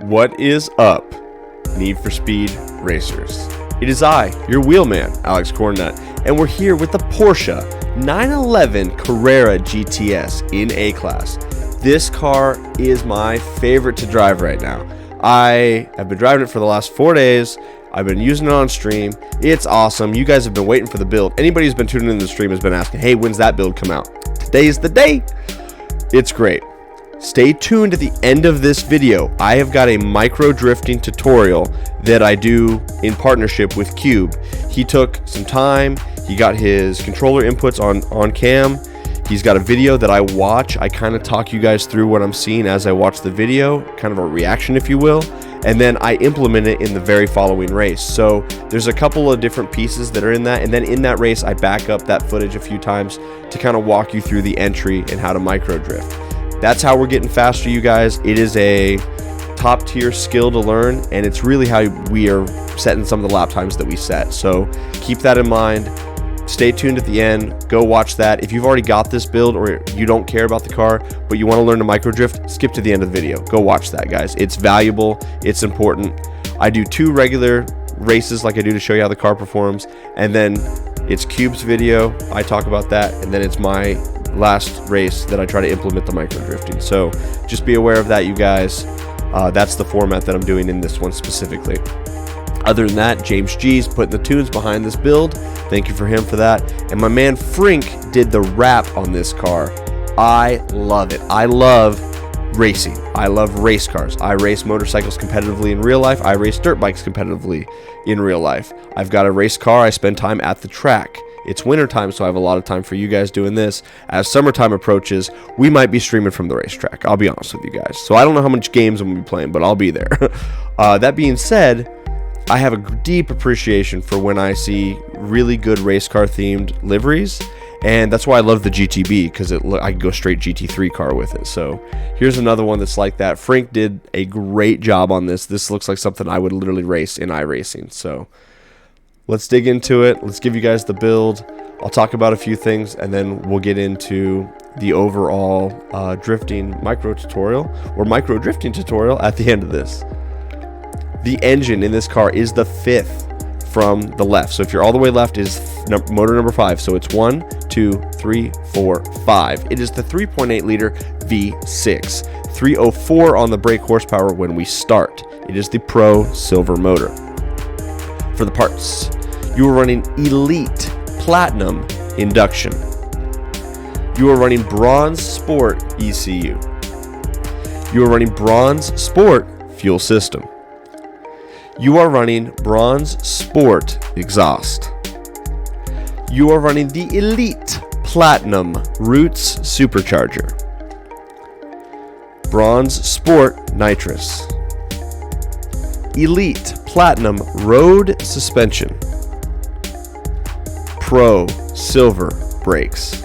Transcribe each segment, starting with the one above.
What is up, Need for Speed racers? It is I, your wheelman, Alex Cornnut, and we're here with the Porsche 911 Carrera GTS in A-Class. This car is my favorite to drive right now. I have been driving it for the last 4 days. I've been using it on stream. It's awesome. You guys have been waiting for the build. Anybody who's been tuning in the stream has been asking, hey, when's that build come out? Today's the day. It's great. Stay tuned at the end of this video. I have got a micro drifting tutorial that I do in partnership with Quuub. He took some time. He got his controller inputs on cam. He's got a video that I watch. I kind of talk you guys through what I'm seeing as I watch the video, kind of a reaction, if you will, and then I implement it in the very following race. So there's a couple of different pieces that are in that, and then in that race I back up that footage a few times to kind of walk you through the entry and how to micro drift. That's how we're getting faster, you guys. It is a top tier skill to learn, and it's really how we are setting some of the lap times that we set. So keep that in mind. Stay tuned at the end. Go watch that. If you've already got this build or you don't care about the car, but you want to learn to micro drift, skip to the end of the video. Go watch that, guys. It's valuable. It's important. I do 2 regular races like I do to show you how the car performs, and then it's Quuub's video. I talk about that, and then it's my last race that I try to implement the micro drifting. So just be aware of that, you guys. That's the format that I'm doing in this one specifically. Other than that, James G's putting the tunes behind this build. Thank you for him for that. And my man Frink did the wrap on this car. I love it. I love racing. I love race cars. I race motorcycles competitively in real life. I race dirt bikes competitively in real life. I've got a race car. I spend time at the track. It's wintertime, so I have a lot of time for you guys doing this. As summertime approaches, we might be streaming from the racetrack. I'll be honest with you guys. So I don't know how much games I'm going to be playing, but I'll be there. That being said, I have a deep appreciation for when I see really good race car themed liveries, and that's why I love the GTB, because I can go straight GT3 car with it. So here's another one that's like that. Frank did a great job on this. This looks like something I would literally race in iRacing. So let's dig into it. Let's give you guys the build. I'll talk about a few things, and then we'll get into the overall drifting micro tutorial or micro drifting tutorial at the end of this. The engine in this car is the 5th from the left. So if you're all the way left is motor number 5. So it's 1, 2, 3, 4, 5. It is the 3.8 liter V6. 304 on the brake horsepower when we start. It is the Pro Silver motor. For the parts, you are running Elite Platinum induction. You are running Bronze Sport ECU. You are running Bronze Sport fuel system. You are running Bronze Sport exhaust. You are running the Elite Platinum Roots supercharger. Bronze Sport nitrous. Elite Platinum road suspension. Pro Silver brakes.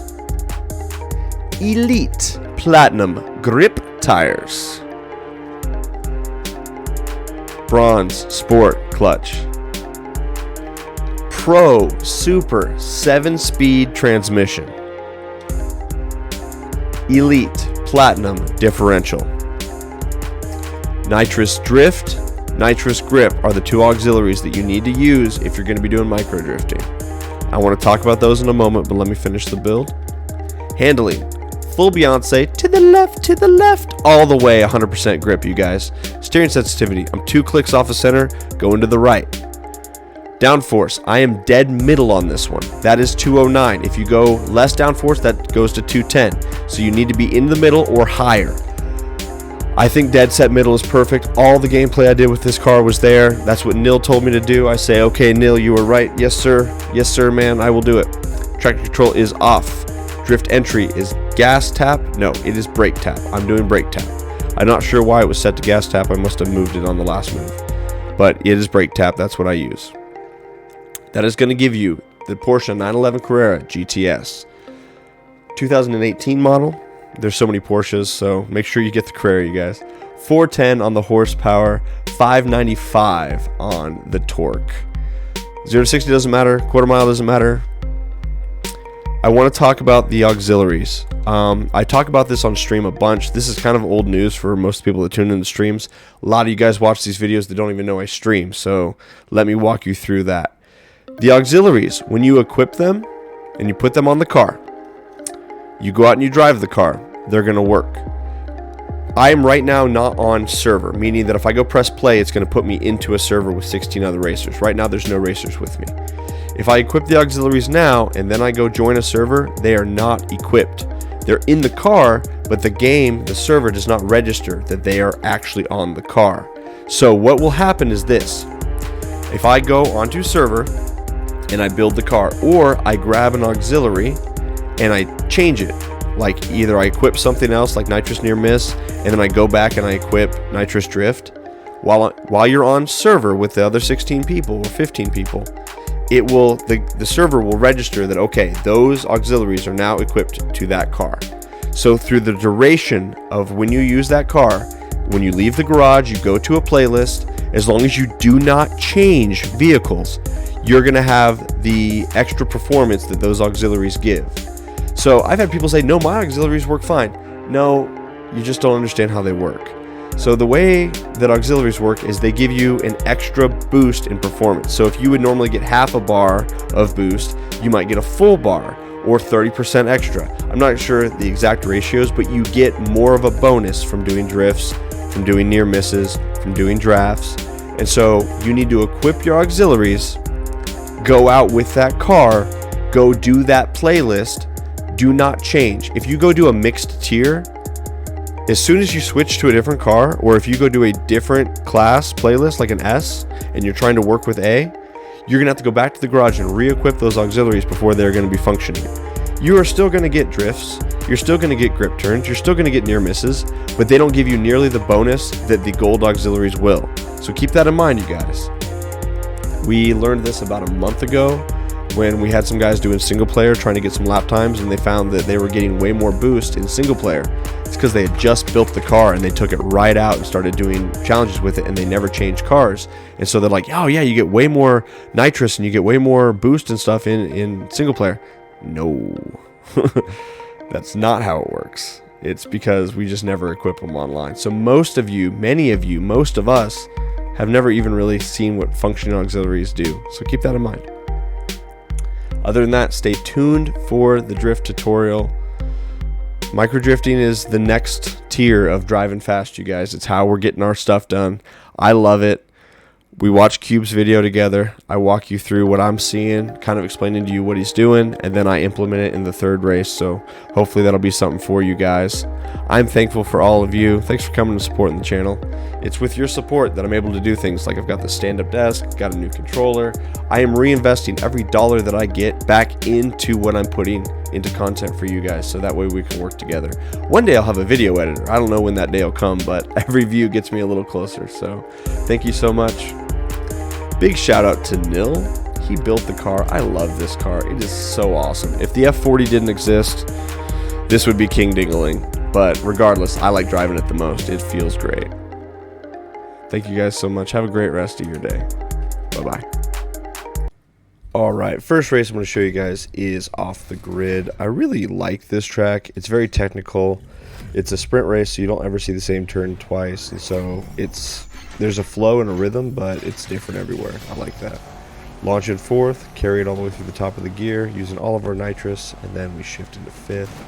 Elite Platinum grip tires. Bronze Sport clutch. Pro Super 7-speed transmission. Elite Platinum differential. Nitrous drift, nitrous grip are the 2 auxiliaries that you need to use if you're going to be doing micro drifting. I want to talk about those in a moment, but let me finish the build. Handling. Full Beyonce, to the left, all the way, 100% grip, you guys. Steering sensitivity, I'm 2 clicks off the center, going to the right. Downforce, I am dead middle on this one. That is 209. If you go less downforce, that goes to 210. So you need to be in the middle or higher. I think dead set middle is perfect. All the gameplay I did with this car was there. That's what Nil told me to do. I say, okay, Nil, you were right. Yes, sir. Yes, sir, man. I will do it. Traction control is off. Drift entry is gas tap. No, it is brake tap. I'm doing brake tap. I'm not sure why it was set to gas tap. I must have moved it on the last move. But it is brake tap. That's what I use. That is going to give you the Porsche 911 Carrera GTS. 2018 model. There's so many Porsches, so make sure you get the Carrera, you guys. 410 on the horsepower, 595 on the torque. 0 to 60 doesn't matter, quarter mile doesn't matter. I want to talk about the auxiliaries. I talk about this on stream a bunch. This is kind of old news for most people that tune in the streams. A lot of you guys watch these videos that don't even know I stream, so let me walk you through that. The auxiliaries, when you equip them and you put them on the car, you go out and you drive the car, they're going to work. I am right now not on server, meaning that if I go press play, it's going to put me into a server with 16 other racers. Right now, there's no racers with me. If I equip the auxiliaries now and then I go join a server, they are not equipped. They're in the car, but the server does not register that they are actually on the car. So what will happen is this. If I go onto server and I build the car, or I grab an auxiliary and I change it, like either I equip something else like nitrous near miss, and then I go back and I equip nitrous drift, while you're on server with the other 16 people or 15 people, the server will register that, okay, those auxiliaries are now equipped to that car. So through the duration of when you use that car, when you leave the garage, you go to a playlist, as long as you do not change vehicles, you're going to have the extra performance that those auxiliaries give. So I've had people say, no, my auxiliaries work fine. No, you just don't understand how they work. So the way that auxiliaries work is they give you an extra boost in performance. So if you would normally get half a bar of boost, you might get a full bar or 30% extra. I'm not sure the exact ratios, but you get more of a bonus from doing drifts, from doing near misses, from doing drafts. And so you need to equip your auxiliaries, go out with that car, go do that playlist, do not change. If you go do a mixed tier, as soon as you switch to a different car, or if you go do a different class playlist like an S and you're trying to work with A, you're going to have to go back to the garage and re-equip those auxiliaries before they're going to be functioning. You are still going to get drifts, you're still going to get grip turns, you're still going to get near misses, but they don't give you nearly the bonus that the gold auxiliaries will. So keep that in mind, you guys. We learned this about a month ago when we had some guys doing single player trying to get some lap times, and they found that they were getting way more boost in single player. It's because they had just built the car and they took it right out and started doing challenges with it, and they never changed cars. And so they're like, oh yeah, you get way more nitrous and you get way more boost and stuff in single player. No, that's not how it works. It's because we just never equip them online. So most of you, many of you, most of us have never even really seen what functioning auxiliaries do. So keep that in mind. Other than that, stay tuned for the drift tutorial. Microdrifting is the next tier of driving fast, you guys. It's how we're getting our stuff done. I love it. We watch Quuub's video together. I walk you through what I'm seeing, kind of explaining to you what he's doing, and then I implement it in the third race. So hopefully that'll be something for you guys. I'm thankful for all of you. Thanks for coming and supporting the channel. It's with your support that I'm able to do things like I've got the stand-up desk, got a new controller. I am reinvesting every dollar that I get back into what I'm putting into content for you guys, so that way we can work together. One day I'll have a video editor. I don't know when that day will come, but every view gets me a little closer. So thank you so much. Big shout out to Nil. He built the car. I love this car. It is so awesome. If the F40 didn't exist, this would be king dingling. But regardless, I like driving it the most. It feels great. Thank you guys so much. Have a great rest of your day. Bye-bye. Alright, first race I'm going to show you guys is off the grid. I really like this track. It's very technical. It's a sprint race, so you don't ever see the same turn twice. And so there's a flow and a rhythm, but it's different everywhere. I like that. Launch in fourth, carry it all the way through the top of the gear, using all of our nitrous, and then we shift into fifth.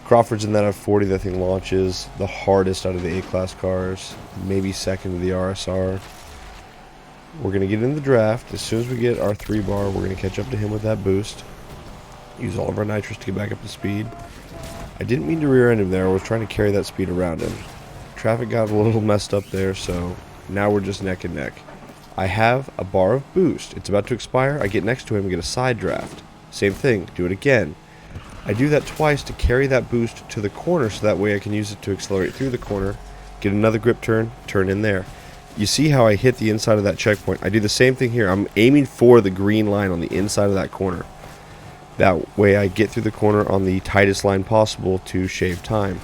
Crawford's in that F40. That thing launches the hardest out of the A-class cars, maybe second to the RSR. We're going to get in the draft. As soon as we get our 3-bar, we're going to catch up to him with that boost. Use all of our nitrous to get back up to speed. I didn't mean to rear end him there. I was trying to carry that speed around him. Traffic got a little messed up there, so now we're just neck and neck. I have a bar of boost. It's about to expire. I get next to him and get a side draft. Same thing. Do it again. I do that twice to carry that boost to the corner, so that way I can use it to accelerate through the corner, get another grip turn, turn in there. You see how I hit the inside of that checkpoint? I do the same thing here. I'm aiming for the green line on the inside of that corner. That way I get through the corner on the tightest line possible to shave time.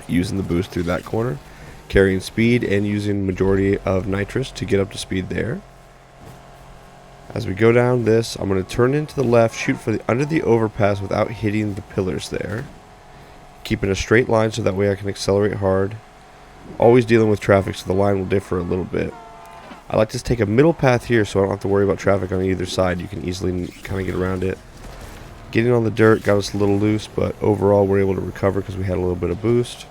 Using the boost through that corner, carrying speed, and using majority of nitrous to get up to speed there. As we go down this, I'm going to turn into the left, shoot for the under the overpass without hitting the pillars there. Keeping a straight line so that way I can accelerate hard. Always dealing with traffic, so the line will differ a little bit. I like to take a middle path here so I don't have to worry about traffic on either side. You can easily kind of get around it. Getting on the dirt got us a little loose, but overall we're able to recover because we had a little bit of boost.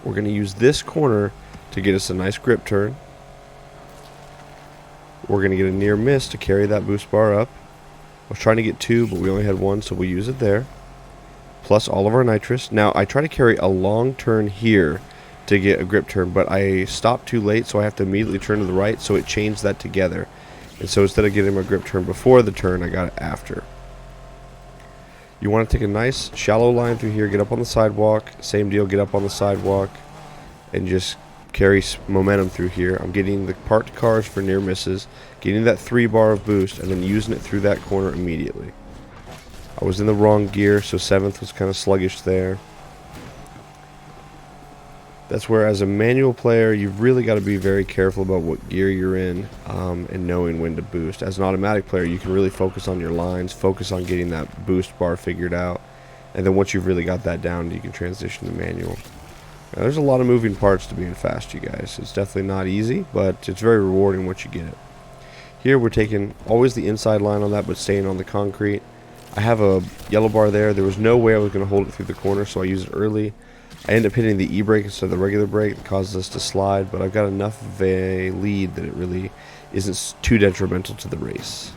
We're going to use this corner to get us a nice grip turn. We're going to get a near miss to carry that boost bar up. I was trying to get 2, but we only had 1, so we use it there. Plus all of our nitrous. Now I try to carry a long turn here to get a grip turn, but I stopped too late, so I have to immediately turn to the right, so it changed that together. And so instead of getting my grip turn before the turn, I got it after. You want to take a nice shallow line through here, get up on the sidewalk, same deal, get up on the sidewalk, and just carry momentum through here. I'm getting the parked cars for near misses, getting that 3 bar of boost, and then using it through that corner immediately. I was in the wrong gear, so 7th was kind of sluggish there. That's where, as a manual player, you've really got to be very careful about what gear you're in and knowing when to boost. As an automatic player, you can really focus on your lines, focus on getting that boost bar figured out, and then once you've really got that down, you can transition to manual. Now, there's a lot of moving parts to being fast, you guys. It's definitely not easy, but it's very rewarding once you get it. Here, we're taking always the inside line on that, but staying on the concrete. I have a yellow bar there. There was no way I was going to hold it through the corner, so I used it early. I end up hitting the e-brake instead of the regular brake. It causes us to slide, but I've got enough of a lead that it really isn't too detrimental to the race.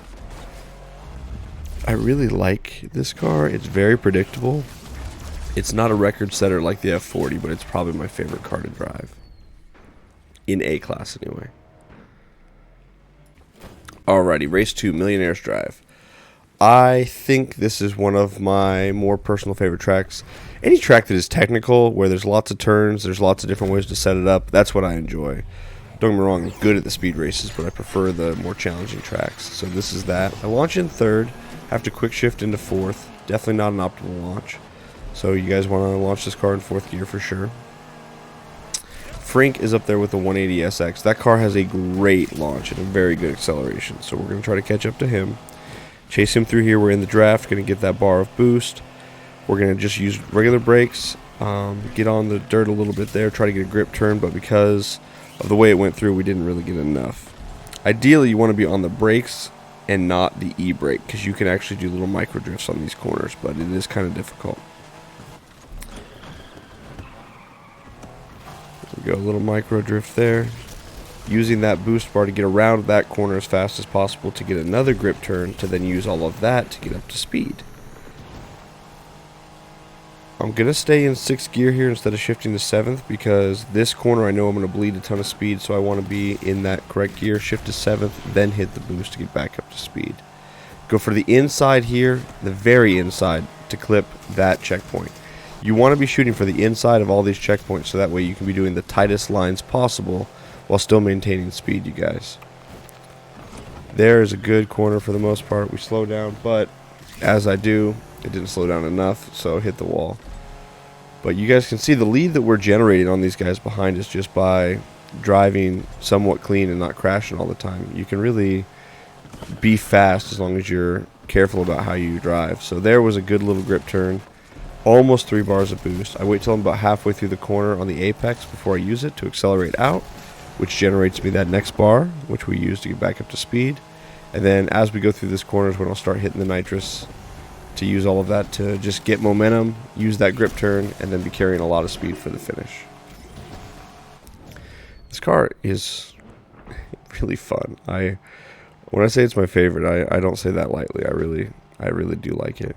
I really like this car. It's very predictable. It's not a record setter like the F40, but it's probably my favorite car to drive. In A-class, anyway. Alrighty, race 2, Millionaires Drive. I think this is one of my more personal favorite tracks. Any track that is technical, where there's lots of turns, there's lots of different ways to set it up, that's what I enjoy. Don't get me wrong, I'm good at the speed races, but I prefer the more challenging tracks. So this is that. I launch in 3rd, have to quick shift into 4th. Definitely not an optimal launch. So you guys want to launch this car in 4th gear for sure. Frink is up there with the 180SX. That car has a great launch and a very good acceleration. So we're going to try to catch up to him. Chase him through here. We're in the draft, going to get that bar of boost. We're going to just use regular brakes, get on the dirt a little bit there, try to get a grip turn, but because of the way it went through, we didn't really get enough. Ideally, you want to be on the brakes and not the e-brake, because you can actually do little micro drifts on these corners, but it is kind of difficult. There we go, a little micro drift there. Using that boost bar to get around that corner as fast as possible to get another grip turn, to then use all of that to get up to speed. I'm going to stay in 6th gear here instead of shifting to 7th, because this corner I know I'm going to bleed a ton of speed, so I want to be in that correct gear, shift to 7th, then hit the boost to get back up to speed. Go for the inside here, the very inside, to clip that checkpoint. You want to be shooting for the inside of all these checkpoints, so that way you can be doing the tightest lines possible while still maintaining speed, you guys. There is a good corner for the most part. We slow down, but as I do, it didn't slow down enough, so hit the wall. But you guys can see the lead that we're generating on these guys behind us just by driving somewhat clean and not crashing all the time. You can really be fast as long as you're careful about how you drive. So there was a good little grip turn. Almost 3 bars of boost. I wait till I'm about halfway through the corner on the apex before I use it to accelerate out, which generates me that next bar, which we use to get back up to speed. And then as we go through this corner is when I'll start hitting the nitrous to use all of that to just get momentum, use that grip turn, and then be carrying a lot of speed for the finish. This car is really fun. When I say it's my favorite, I don't say that lightly. I really do like it.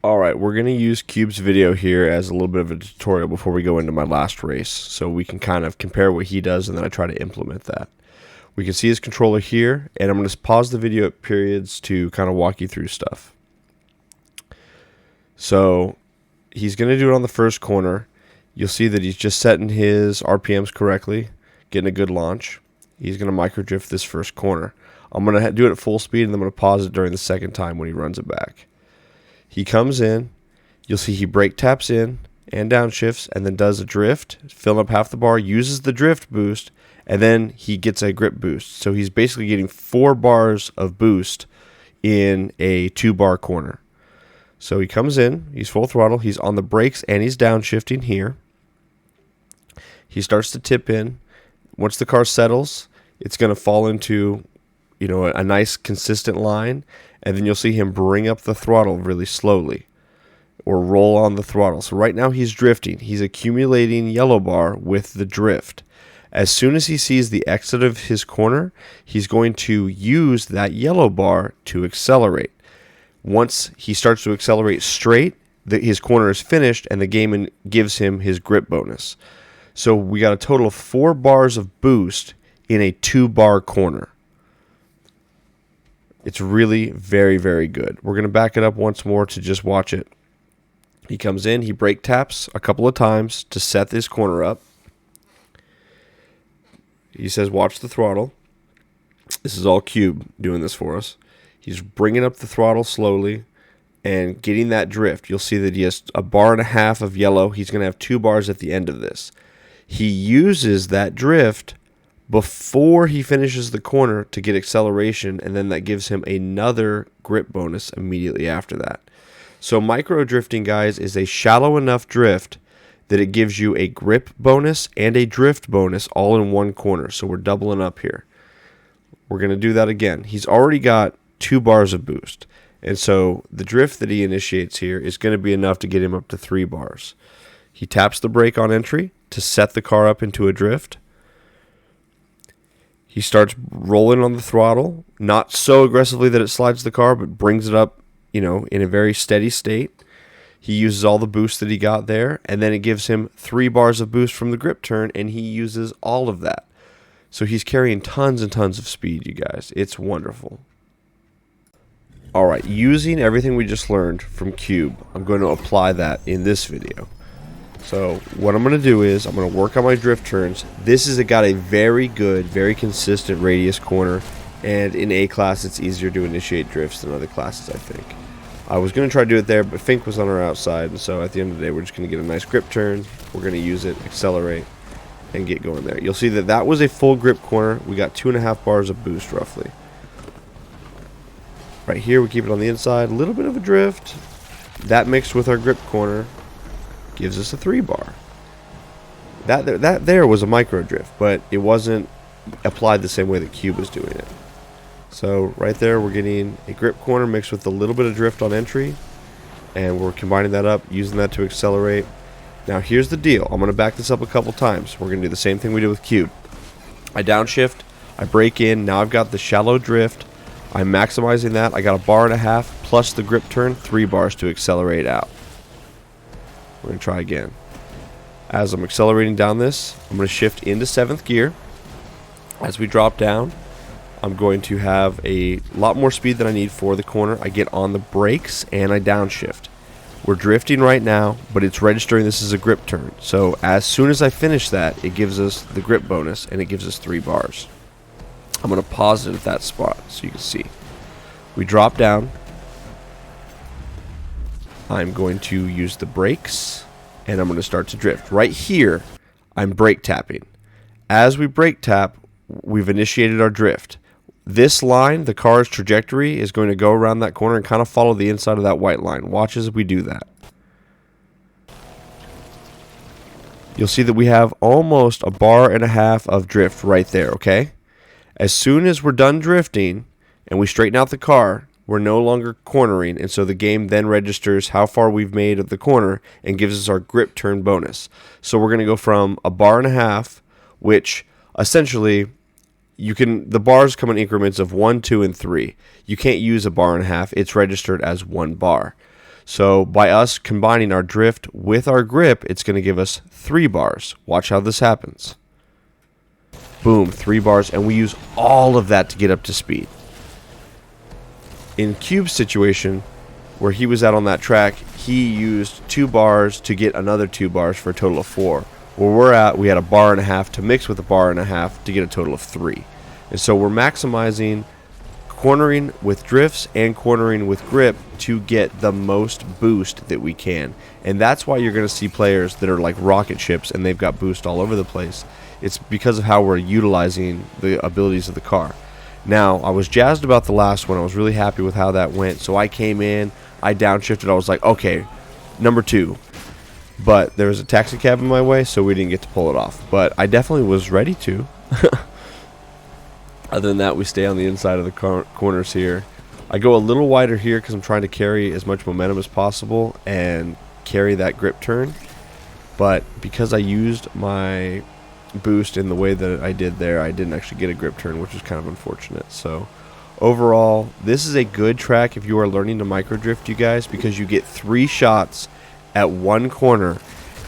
Alright, we're going to use Quuub's video here as a little bit of a tutorial before we go into my last race, so we can kind of compare what he does and then I try to implement that. We can see his controller here, and I'm going to pause the video at periods to kind of walk you through stuff. So he's going to do it on the first corner. You'll see that he's just setting his RPMs correctly, getting a good launch. He's going to micro drift this first corner. I'm going to do it at full speed, and I'm going to pause it during the 2nd time when he runs it back. He comes in. You'll see he brake taps in, and downshifts, and then does a drift, fill up half the bar, uses the drift boost, and then he gets a grip boost. So he's basically getting 4 bars of boost in a 2-bar corner. So he comes in, he's full throttle, he's on the brakes, and he's downshifting here. He starts to tip in. Once the car settles, it's going to fall into, a nice consistent line, and then you'll see him bring up the throttle really slowly or roll on the throttle. So right now he's drifting. He's accumulating yellow bar with the drift. As soon as he sees the exit of his corner, he's going to use that yellow bar to accelerate. Once he starts to accelerate straight, his corner is finished, and the game gives him his grip bonus. So we got a total of 4 bars of boost in a 2-bar corner. It's really very, very good. We're going to back it up once more to just watch it. He comes in, he brake taps a couple of times to set this corner up. He says, watch the throttle. This is all Quuub doing this for us. He's bringing up the throttle slowly and getting that drift. You'll see that he has 1.5 bars of yellow. He's going to have 2 bars at the end of this. He uses that drift before he finishes the corner to get acceleration, and then that gives him another grip bonus immediately after that. So micro drifting, guys, is a shallow enough drift that it gives you a grip bonus and a drift bonus all in one corner. So we're doubling up here. We're going to do that again. He's already got 2 bars of boost, and so the drift that he initiates here is going to be enough to get him up to 3 bars. He taps the brake on entry to set the car up into a drift. He starts rolling on the throttle, not so aggressively that it slides the car, but brings it up, in a very steady state. He uses all the boost that he got there, and then it gives him 3 bars of boost from the grip turn, and he uses all of that. So he's carrying tons and tons of speed, you guys. It's wonderful. All right, using everything we just learned from Quuub, I'm going to apply that in this video. So what I'm going to do is I'm going to work on my drift turns. This has got a very good, very consistent radius corner, and in A class it's easier to initiate drifts than other classes, I think. I was going to try to do it there, but Fink was on our outside, and so at the end of the day we're just going to get a nice grip turn. We're going to use it, accelerate, and get going there. You'll see that that was a full grip corner. We got 2.5 bars of boost roughly. Right here we keep it on the inside, a little bit of a drift. That mixed with our grip corner gives us a 3 bar. That there was a micro drift, but it wasn't applied the same way that Quuub was doing it. So right there we're getting a grip corner mixed with a little bit of drift on entry, and we're combining that up, using that to accelerate. Now here's the deal. I'm going to back this up a couple times. We're going to do the same thing we did with Quuub. I downshift, I brake in, now I've got the shallow drift. I'm maximizing that. I got 1.5 bars plus the grip turn, 3 bars to accelerate out. We're going to try again. As I'm accelerating down this, I'm going to shift into 7th gear. As we drop down, I'm going to have a lot more speed than I need for the corner. I get on the brakes and I downshift. We're drifting right now, but it's registering this as a grip turn. So as soon as I finish that, it gives us the grip bonus, and it gives us 3 bars. I'm going to pause it at that spot so you can see. We drop down. I'm going to use the brakes, and I'm going to start to drift. Right here, I'm brake tapping. As we brake tap, we've initiated our drift. This line, the car's trajectory, is going to go around that corner and kind of follow the inside of that white line. Watch as we do that. You'll see that we have almost 1.5 bars of drift right there, okay? As soon as we're done drifting and we straighten out the car, we're no longer cornering, and so the game then registers how far we've made of the corner and gives us our grip turn bonus. So we're going to go from 1.5 bars, which essentially the bars come in increments of 1, 2, and 3. You can't use 1.5 bars. It's registered as 1 bar. So by us combining our drift with our grip, it's going to give us 3 bars. Watch how this happens. Boom, 3 bars, and we use all of that to get up to speed. In Quuub's situation, where he was out on that track, he used 2 bars to get another 2 bars for a total of 4. Where we're at, we had 1.5 bars to mix with 1.5 bars to get a total of 3. And so we're maximizing cornering with drifts and cornering with grip to get the most boost that we can. And that's why you're going to see players that are like rocket ships and they've got boost all over the place. It's because of how we're utilizing the abilities of the car. Now, I was jazzed about the last one. I was really happy with how that went. So I came in, I downshifted. I was like, okay, number 2. But there was a taxi cab in my way, so we didn't get to pull it off. But I definitely was ready to. Other than that, we stay on the inside of the corners here. I go a little wider here because I'm trying to carry as much momentum as possible and carry that grip turn. But because I used my boost in the way that I did there, I didn't actually get a grip turn, which is kind of unfortunate. So overall, this is a good track if you are learning to microdrift, you guys, because you get 3 shots at one corner,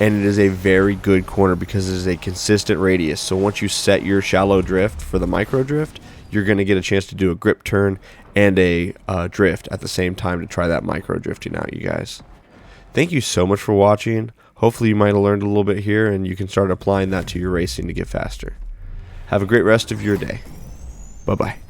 and it is a very good corner because it is a consistent radius. So once you set your shallow drift for the micro drift, you're going to get a chance to do a grip turn and a drift at the same time to try that micro drifting out, you guys. Thank you so much for watching. Hopefully you might have learned a little bit here and you can start applying that to your racing to get faster. Have a great rest of your day. Bye-bye.